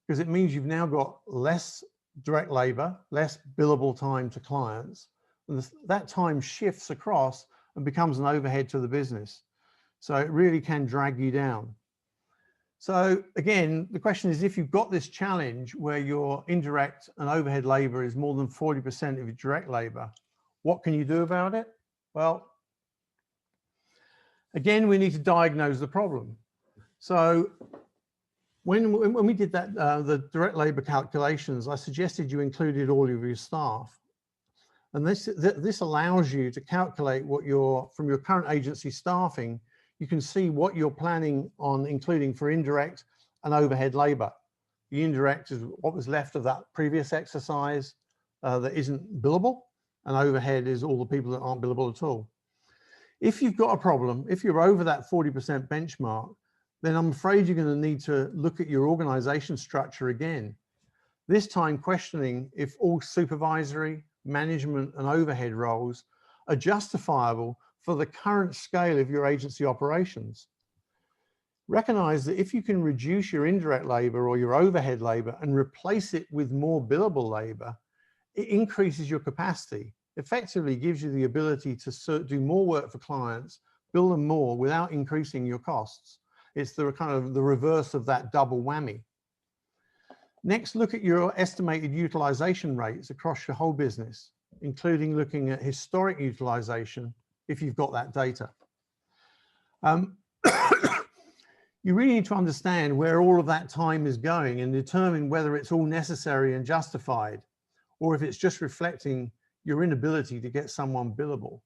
because it means you've now got less direct labor, less billable time to clients, and that time shifts across and becomes an overhead to the business. So it really can drag you down. So again, the question is, if you've got this challenge where your indirect and overhead labor is more than 40% of your direct labor, what can you do about it? Well, again, we need to diagnose the problem. So when we did that, the direct labor calculations, I suggested you included all of your staff. And this allows you to calculate what from your current agency staffing, you can see what you're planning on including for indirect and overhead labor. The indirect is what was left of that previous exercise that isn't billable, and overhead is all the people that aren't billable at all. If you've got a problem, if you're over that 40% benchmark, then I'm afraid you're going to need to look at your organization structure again. This time questioning if all supervisory, management, and overhead roles are justifiable for the current scale of your agency operations. Recognize that if you can reduce your indirect labor or your overhead labor and replace it with more billable labor, it increases your capacity. Effectively gives you the ability to do more work for clients, bill them more without increasing your costs. It's the kind of the reverse of that double whammy. Next, look at your estimated utilization rates across your whole business, including looking at historic utilization if you've got that data. You really need to understand where all of that time is going and determine whether it's all necessary and justified, or if it's just reflecting your inability to get someone billable.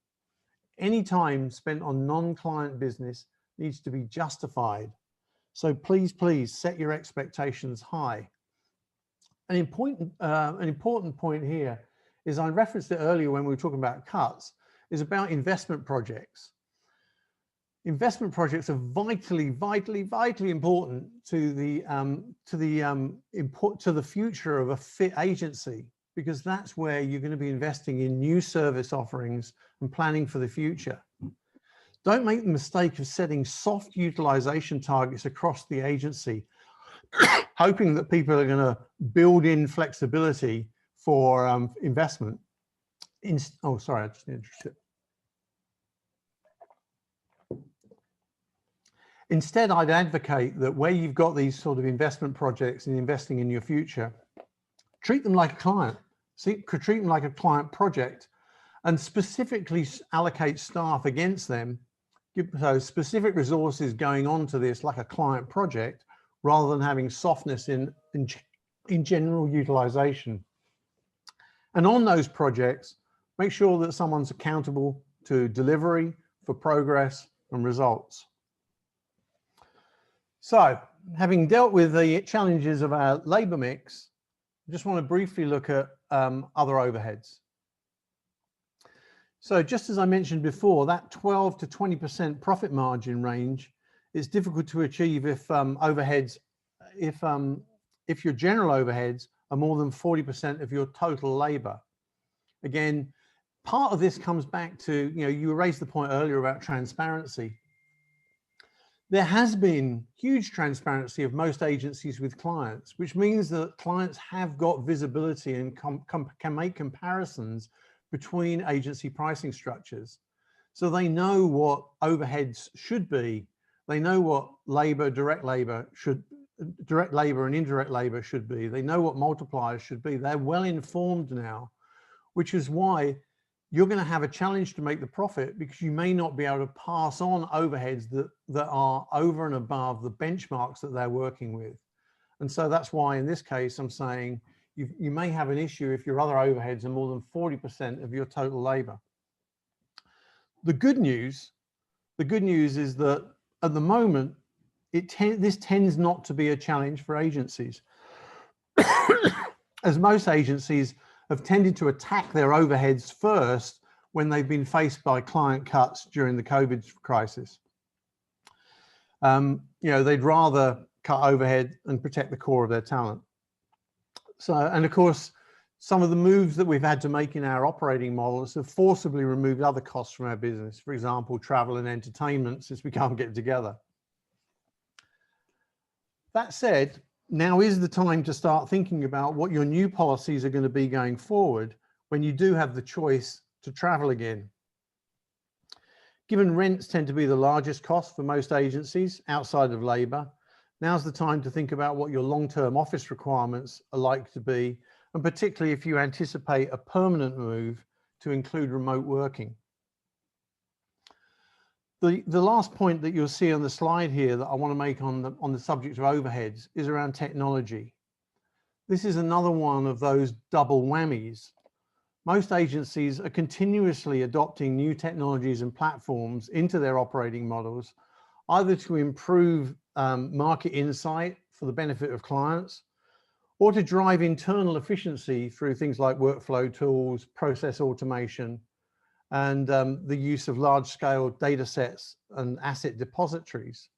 Any time spent on non-client business needs to be justified. So please set your expectations high. An important point here is, I referenced it earlier when we were talking about cuts, is about investment projects. Investment projects are vitally important to the future of a fit agency, because that's where you're going to be investing in new service offerings and planning for the future. Don't make the mistake of setting soft utilization targets across the agency, hoping that people are going to build in flexibility for investment. Oh, sorry, I just need to sit. Instead, I'd advocate that where you've got these sort of investment projects and investing in your future, treat them like a client. Treat them like a client project, and specifically allocate staff against them. Give those specific resources going on to this like a client project, rather than having softness in general utilization. And on those projects, make sure that someone's accountable to delivery, for progress and results. So, having dealt with the challenges of our labor mix, I just want to briefly look at other overheads. So just as I mentioned before, that 12 to 20% profit margin range is difficult to achieve if if your general overheads are more than 40% of your total labor. Again, part of this comes back to, you raised the point earlier about transparency. There has been huge transparency of most agencies with clients, which means that clients have got visibility and can make comparisons between agency pricing structures. So they know what overheads should be. They know what direct labor and indirect labor should be. They know what multipliers should be. They're well informed now, which is why you're going to have a challenge to make the profit, because you may not be able to pass on overheads that are over and above the benchmarks that they're working with. And so that's why in this case, I'm saying you may have an issue if your other overheads are more than 40% of your total labor. The good news is that at the moment, this tends not to be a challenge for agencies, as most agencies have tended to attack their overheads first when they've been faced by client cuts during the COVID crisis. They'd rather cut overhead and protect the core of their talent. So, and of course, some of the moves that we've had to make in our operating models have forcibly removed other costs from our business. For example, travel and entertainment, since we can't get together. That said, now is the time to start thinking about what your new policies are going to be going forward when you do have the choice to travel again. Given rents tend to be the largest cost for most agencies outside of labor, now's the time to think about what your long-term office requirements are likely to be, and particularly if you anticipate a permanent move to include remote working. The last point that you'll see on the slide here that I want to make on the subject of overheads is around technology. This is another one of those double whammies. Most agencies are continuously adopting new technologies and platforms into their operating models, either to improve market insight for the benefit of clients, or to drive internal efficiency through things like workflow tools, process automation, and the use of large-scale data sets and asset depositories.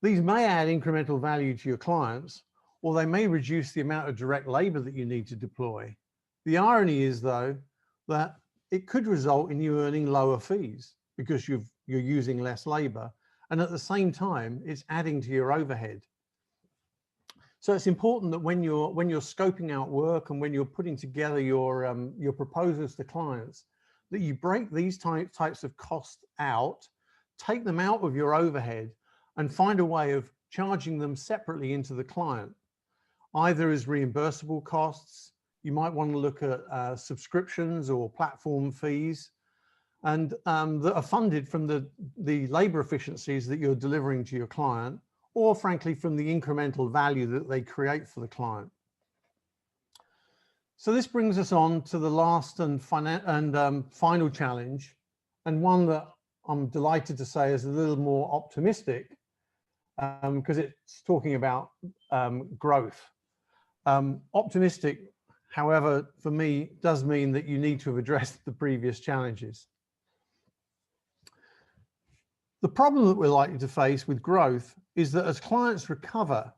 These may add incremental value to your clients, or they may reduce the amount of direct labor that you need to deploy. The irony is, though, that it could result in you earning lower fees because you're using less labor, and at the same time, it's adding to your overhead. So it's important that when you're scoping out work and when you're putting together your proposals to clients, that you break these types of costs out, take them out of your overhead, and find a way of charging them separately into the client, either as reimbursable costs. You might want to look at subscriptions or platform fees, and that are funded from the labor efficiencies that you're delivering to your client, or frankly, from the incremental value that they create for the client. So this brings us on to the last and final challenge, and one that I'm delighted to say is a little more optimistic, because it's talking about growth. Optimistic, however, for me, does mean that you need to have addressed the previous challenges. The problem that we're likely to face with growth is that as clients recover,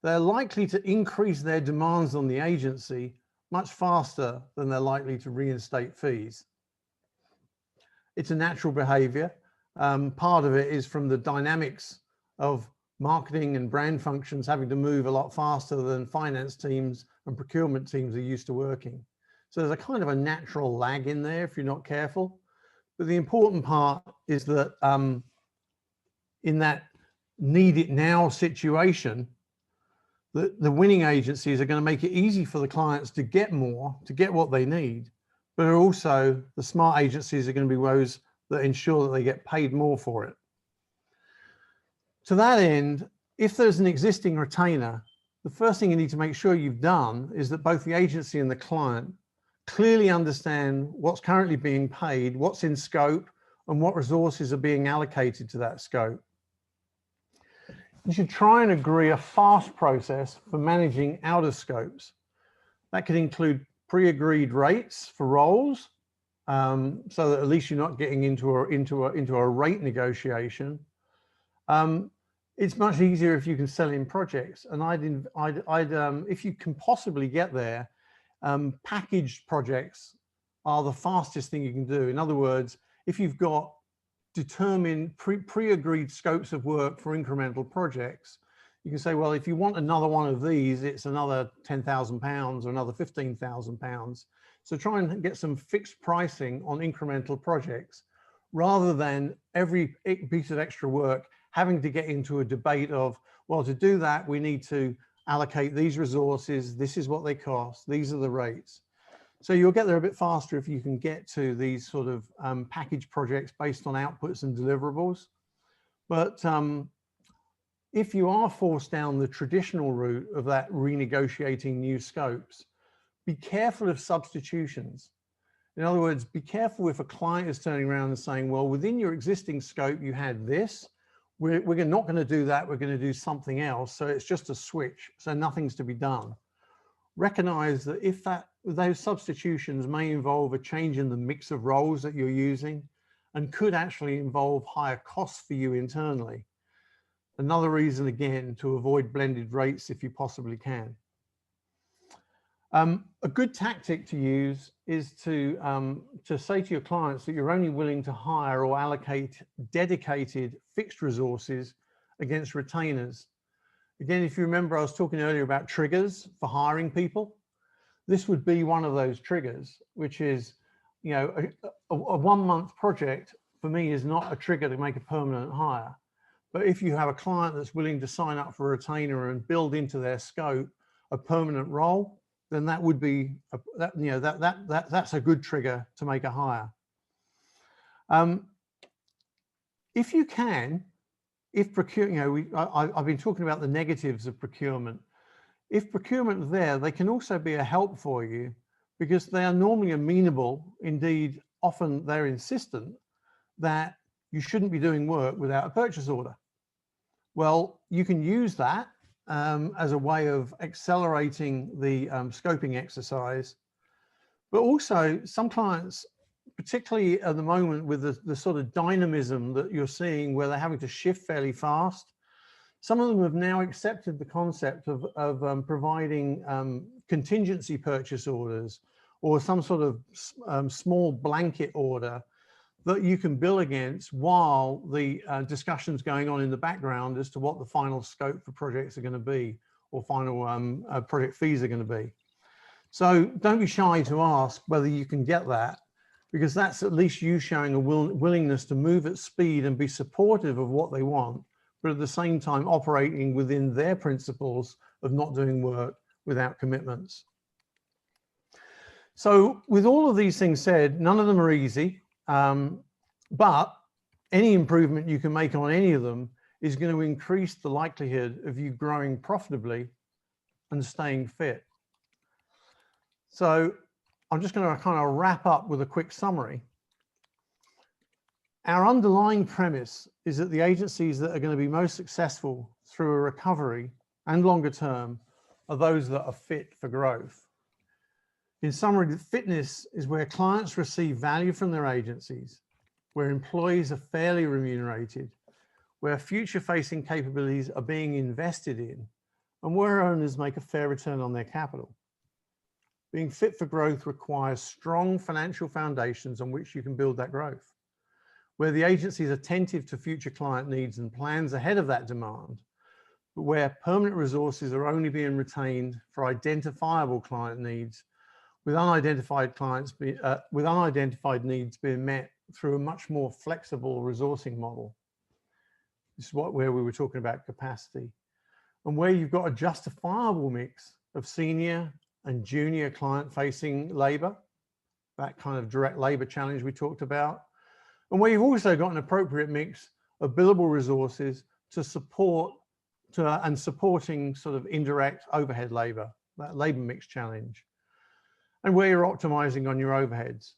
they're likely to increase their demands on the agency much faster than they're likely to reinstate fees. It's a natural behavior. Part of it is from the dynamics of marketing and brand functions having to move a lot faster than finance teams and procurement teams are used to working. So there's a kind of a natural lag in there if you're not careful. But the important part is that in that need it now situation, the winning agencies are going to make it easy for the clients to get more, to get what they need, but are also the smart agencies are going to be those that ensure that they get paid more for it. To that end, if there's an existing retainer, the first thing you need to make sure you've done is that both the agency and the client clearly understand what's currently being paid, what's in scope, and what resources are being allocated to that scope. You should try and agree a fast process for managing out of scopes. That could include pre-agreed rates for roles, so that at least you're not getting into a rate negotiation. It's much easier if you can sell in projects, and if you can possibly get there, packaged projects are the fastest thing you can do. In other words, if you've got determined pre-agreed scopes of work for incremental projects, you can say, well, if you want another one of these, it's another £10,000 or another £15,000. So try and get some fixed pricing on incremental projects, rather than every piece of extra work having to get into a debate of, well, to do that, we need to allocate these resources. This is what they cost. These are the rates. So you'll get there a bit faster if you can get to these sort of package projects based on outputs and deliverables. But if you are forced down the traditional route of that renegotiating new scopes, be careful of substitutions. In other words, be careful if a client is turning around and saying, well, within your existing scope, you had this. We're not going to do that. We're going to do something else. So it's just a switch. So nothing's to be done. Recognize that if those substitutions may involve a change in the mix of roles that you're using and could actually involve higher costs for you internally. Another reason, again, to avoid blended rates if you possibly can. A good tactic to use is to say to your clients that you're only willing to hire or allocate dedicated fixed resources against retainers. Again, if you remember, I was talking earlier about triggers for hiring people. This would be one of those triggers, which is, you know, a 1 month project for me is not a trigger to make a permanent hire. But if you have a client that's willing to sign up for a retainer and build into their scope a permanent role, then that would be that's a good trigger to make a hire. If you can, if procurement, I've been talking about the negatives of procurement. If procurement is there, they can also be a help for you because they are normally amenable. Indeed, often they're insistent that you shouldn't be doing work without a purchase order. Well, you can use that as a way of accelerating the scoping exercise. But also some clients, particularly at the moment with the sort of dynamism that you're seeing where they're having to shift fairly fast, some of them have now accepted the concept of providing contingency purchase orders or some sort of small blanket order that you can bill against while the discussion's going on in the background as to what the final scope for projects are going to be or final project fees are going to be. So don't be shy to ask whether you can get that, because that's at least you showing a willingness to move at speed and be supportive of what they want, but at the same time operating within their principles of not doing work without commitments. So with all of these things said, none of them are easy. But any improvement you can make on any of them is going to increase the likelihood of you growing profitably and staying fit. So I'm just going to kind of wrap up with a quick summary. Our underlying premise is that the agencies that are going to be most successful through a recovery and longer term are those that are fit for growth. In summary, fitness is where clients receive value from their agencies, where employees are fairly remunerated, where future-facing capabilities are being invested in, and where owners make a fair return on their capital. Being fit for growth requires strong financial foundations on which you can build that growth, where the agency is attentive to future client needs and plans ahead of that demand, but where permanent resources are only being retained for identifiable client needs, with unidentified needs being met through a much more flexible resourcing model. This is where we were talking about capacity, and where you've got a justifiable mix of senior and junior client-facing labor, that kind of direct labor challenge we talked about, and where you've also got an appropriate mix of billable resources to support and supporting sort of indirect overhead labor, that labor mix challenge, and where you're optimizing on your overheads,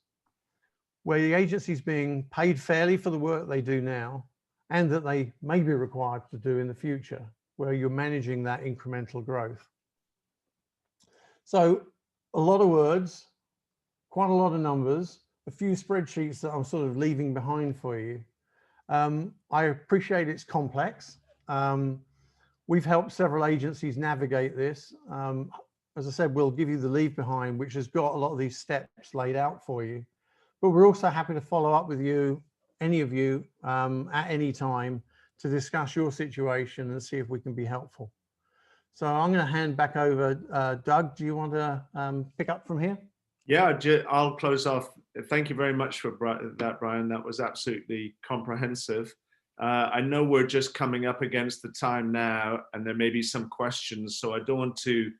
where the agency is being paid fairly for the work they do now and that they may be required to do in the future, where you're managing that incremental growth. So a lot of words, quite a lot of numbers, a few spreadsheets that I'm sort of leaving behind for you. I appreciate it's complex. We've helped several agencies navigate this. As I said, we'll give you the leave behind, which has got a lot of these steps laid out for you. But we're also happy to follow up with you, any of you, at any time to discuss your situation and see if we can be helpful. So I'm going to hand back over. Doug, do you want to pick up from here? Yeah, I'll close off. Thank you very much for that, Brian. That was absolutely comprehensive. I know we're just coming up against the time now, and there may be some questions, so I don't want to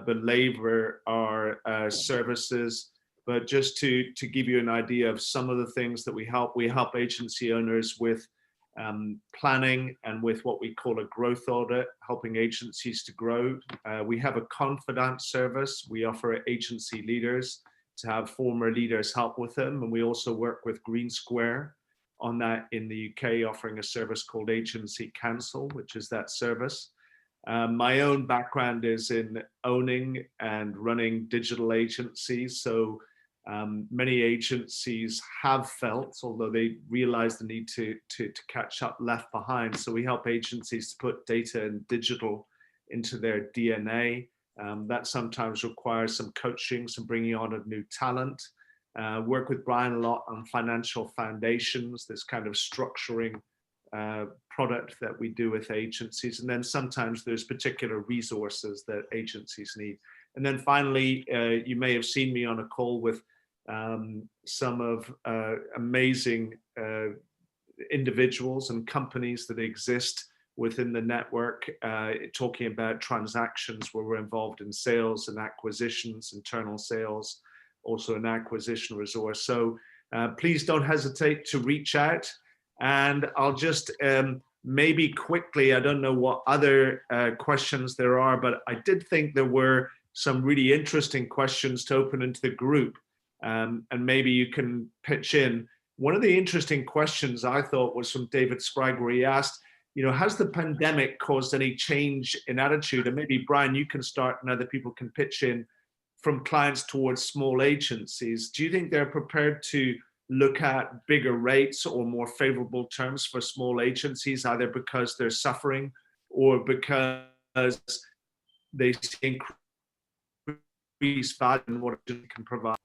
belabor our services, but just to give you an idea of some of the things that we help agency owners with planning and with what we call a growth audit, helping agencies to grow. We have a confidant service. We offer agency leaders to have former leaders help with them, and we also work with Green Square on that in the UK, offering a service called Agency Counsel, which is that service. My own background is in owning and running digital agencies. So many agencies have felt, although they realize the need to catch up, left behind. So we help agencies to put data and digital into their DNA. That sometimes requires some coaching, some bringing on of new talent. Work with Brian a lot on financial foundations, this kind of structuring product that we do with agencies. And then sometimes there's particular resources that agencies need. And then finally, you may have seen me on a call with some of amazing individuals and companies that exist within the network, talking about transactions where we're involved in sales and acquisitions, internal sales, also an acquisition resource. So please don't hesitate to reach out. And I'll just maybe quickly, I don't know what other questions there are, but I did think there were some really interesting questions to open into the group. And maybe you can pitch in. One of the interesting questions I thought was from David Sprague, where he asked, has the pandemic caused any change in attitude? And maybe Brian, you can start and other people can pitch in, from clients towards small agencies. Do you think they're prepared to look at bigger rates or more favorable terms for small agencies, either because they're suffering or because they see increased value in what it can provide?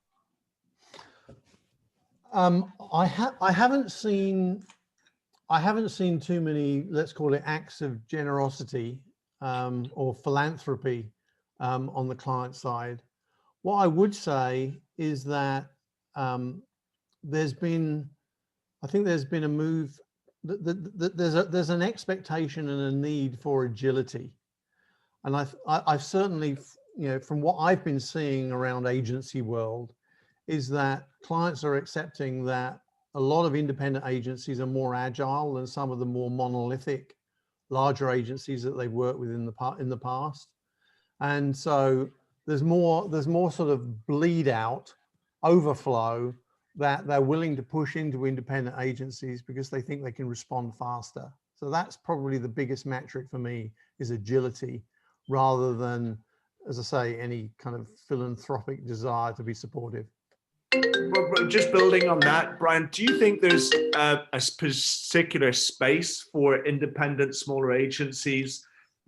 I haven't seen too many, let's call it, acts of generosity or philanthropy on the client side. What I would say is that there's been a move. There's an expectation and a need for agility, and I've certainly, from what I've been seeing around agency world, is that clients are accepting that a lot of independent agencies are more agile than some of the more monolithic larger agencies that they've worked with in the past. And so there's more sort of bleed out, overflow, that they're willing to push into independent agencies because they think they can respond faster. So that's probably the biggest metric for me, is agility, rather than, as I say, any kind of philanthropic desire to be supportive. Well, just building on that, Brian, do you think there's a particular space for independent smaller agencies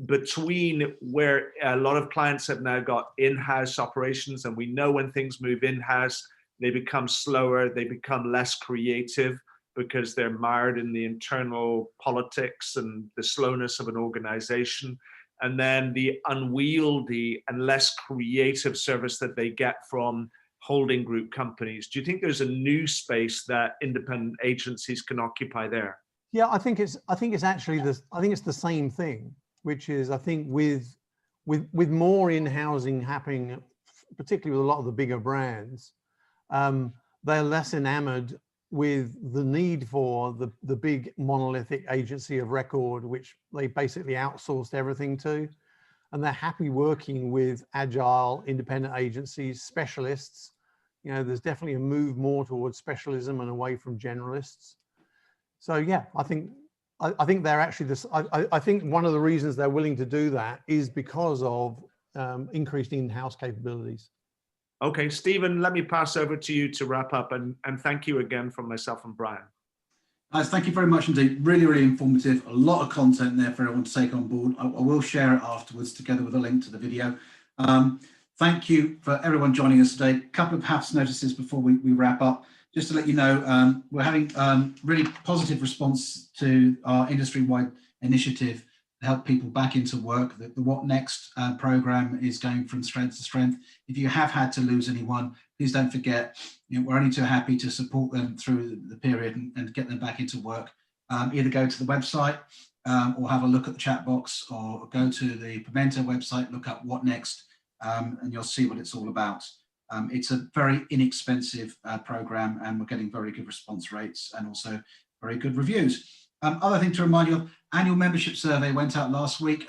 between where a lot of clients have now got in-house operations, and we know when things move in-house, they become slower, they become less creative because they're mired in the internal politics and the slowness of an organization, and then the unwieldy and less creative service that they get from holding group companies? Do you think there's a new space that independent agencies can occupy there? Yeah, I think it's actually this. I think it's the same thing, which is, I think with more in-housing happening, particularly with a lot of the bigger brands, they're less enamored with the need for the big monolithic agency of record, which they basically outsourced everything to. And they're happy working with agile independent agencies, specialists. You know, there's definitely a move more towards specialism and away from generalists. So yeah, I think they're actually this. I think one of the reasons they're willing to do that is because of increased in-house capabilities. Okay, Stephen, let me pass over to you to wrap up, and thank you again from myself and Brian. Guys, thank you very much indeed. Really, really informative. A lot of content there for everyone to take on board. I will share it afterwards together with a link to the video. Thank you for everyone joining us today. A couple of perhaps notices before we wrap up. Just to let you know, we're having really positive response to our industry-wide initiative to help people back into work. The What Next program is going from strength to strength. If you have had to lose anyone, please don't forget, we're only too happy to support them through the period and get them back into work. Either go to the website or have a look at the chat box, or go to the Pimento website, look up What Next, and you'll see what it's all about. It's a very inexpensive program, and we're getting very good response rates and also very good reviews. Other thing to remind you of, annual membership survey went out last week.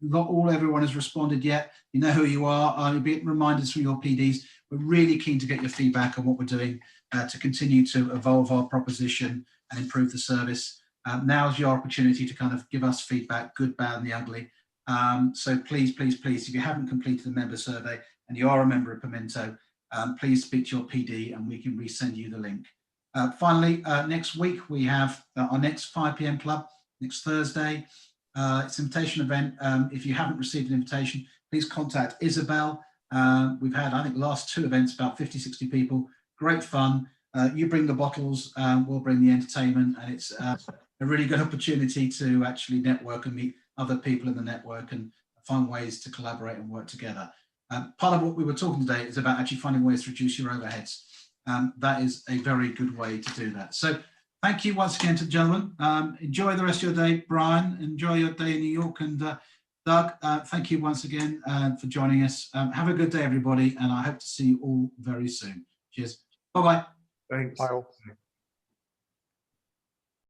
Not everyone has responded yet. You know who you are. You'll be reminders from your PDs. We're really keen to get your feedback on what we're doing to continue to evolve our proposition and improve the service. Now's your opportunity to kind of give us feedback, good, bad, and the ugly. So please, please, please, if you haven't completed the member survey and you are a member of Pimento, please speak to your PD and we can resend you the link. Finally, next week we have our next 5 p.m. club, next Thursday. It's an invitation event. If you haven't received an invitation, please contact Isabel. We've had, I think, the last 2 events, about 50, 60 people. Great fun. You bring the bottles, we'll bring the entertainment, and it's a really good opportunity to actually network and meet other people in the network and find ways to collaborate and work together. Part of what we were talking today is about actually finding ways to reduce your overheads. That is a very good way to do that. So thank you once again to the gentlemen. Enjoy the rest of your day, Brian. Enjoy your day in New York. And Doug, thank you once again for joining us. Have a good day, everybody. And I hope to see you all very soon. Cheers. Bye-bye. Thanks. Bye.